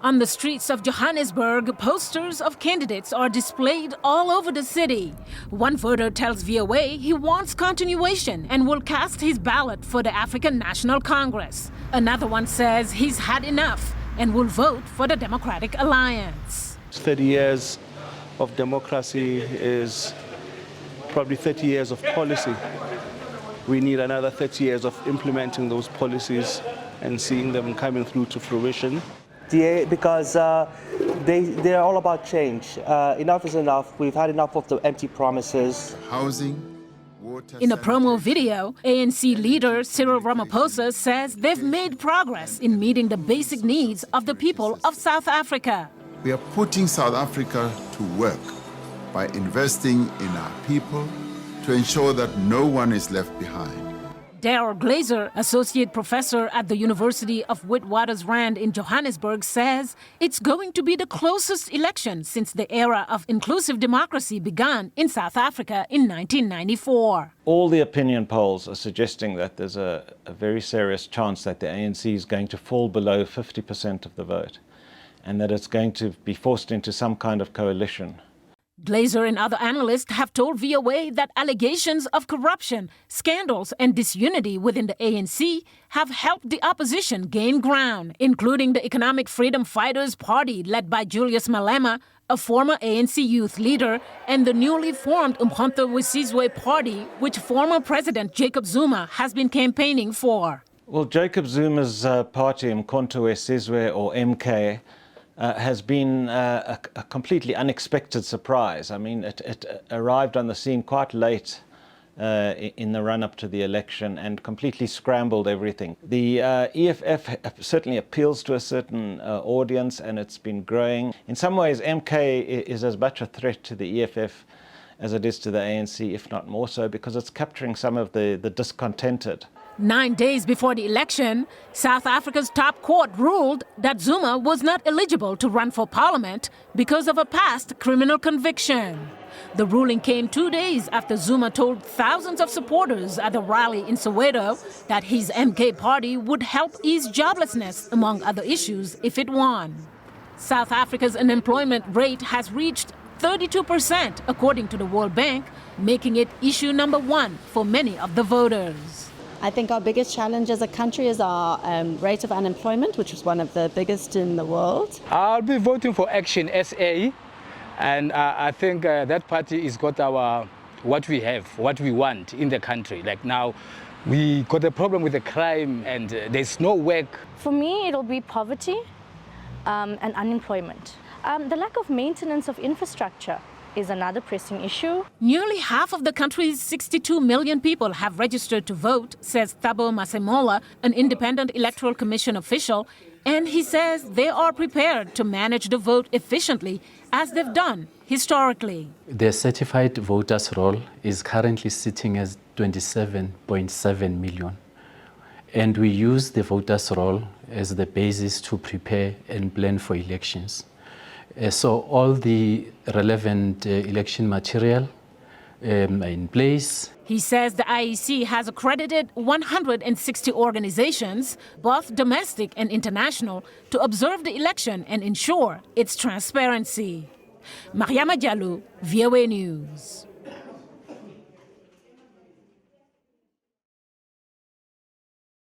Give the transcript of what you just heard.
On the streets of Johannesburg, posters of candidates are displayed all over the city. One voter tells VOA he wants continuation and will cast his ballot for the African National Congress. Another one says he's had enough and will vote for the Democratic Alliance. 30 years of democracy is probably 30 years of policy. We need another 30 years of implementing those policies and seeing them coming through to fruition. Because they're all about change. Enough is enough. We've had enough of the empty promises. Housing, water. In a promo video, ANC leader Cyril Ramaphosa says they've made progress in meeting the basic needs of the people of South Africa. We are putting South Africa to work by investing in our people to ensure that no one is left behind. Diallo Glazer, associate professor at the University of Witwatersrand in Johannesburg, says it's going to be the closest election since the era of inclusive democracy began in South Africa in 1994. All the opinion polls are suggesting that there's a very serious chance that the ANC is going to fall below 50% of the vote and that it's going to be forced into some kind of coalition. Glazer and other analysts have told VOA that allegations of corruption, scandals and disunity within the ANC have helped the opposition gain ground, including the Economic Freedom Fighters Party led by Julius Malema, a former ANC youth leader, and the newly formed Umkhonto weSizwe Party, which former President Jacob Zuma has been campaigning for. Well, Jacob Zuma's party, Umkhonto weSizwe, or MK, has been a completely unexpected surprise. I mean, it arrived on the scene quite late in the run-up to the election and completely scrambled everything. The EFF certainly appeals to a certain audience, and it's been growing. In some ways, MK is as much a threat to the EFF as it is to the ANC, if not more so, because it's capturing some of the discontented. 9 days before the election, South Africa's top court ruled that Zuma was not eligible to run for parliament because of a past criminal conviction. The ruling came 2 days after Zuma told thousands of supporters at a rally in Soweto that his MK party would help ease joblessness, among other issues, if it won. South Africa's unemployment rate has reached 32%, according to the World Bank, making it issue number one for many of the voters. I think our biggest challenge as a country is our rate of unemployment, which is one of the biggest in the world. I'll be voting for Action SA, and I think that party has got what we have, what we want in the country. Like now, we got a problem with the crime and there's no work. For me, it'll be poverty and unemployment. The lack of maintenance of infrastructure is another pressing issue. Nearly half of the country's 62 million people have registered to vote, says Thabo Masemola, an independent electoral commission official, and he says they are prepared to manage the vote efficiently, as they've done historically. The certified voters roll is currently sitting as 27.7 million. And we use the voters roll as the basis to prepare and plan for elections. So all the relevant election material are in place. He says the IEC has accredited 160 organizations, both domestic and international, to observe the election and ensure its transparency. Mariama, Diallo, VOA News.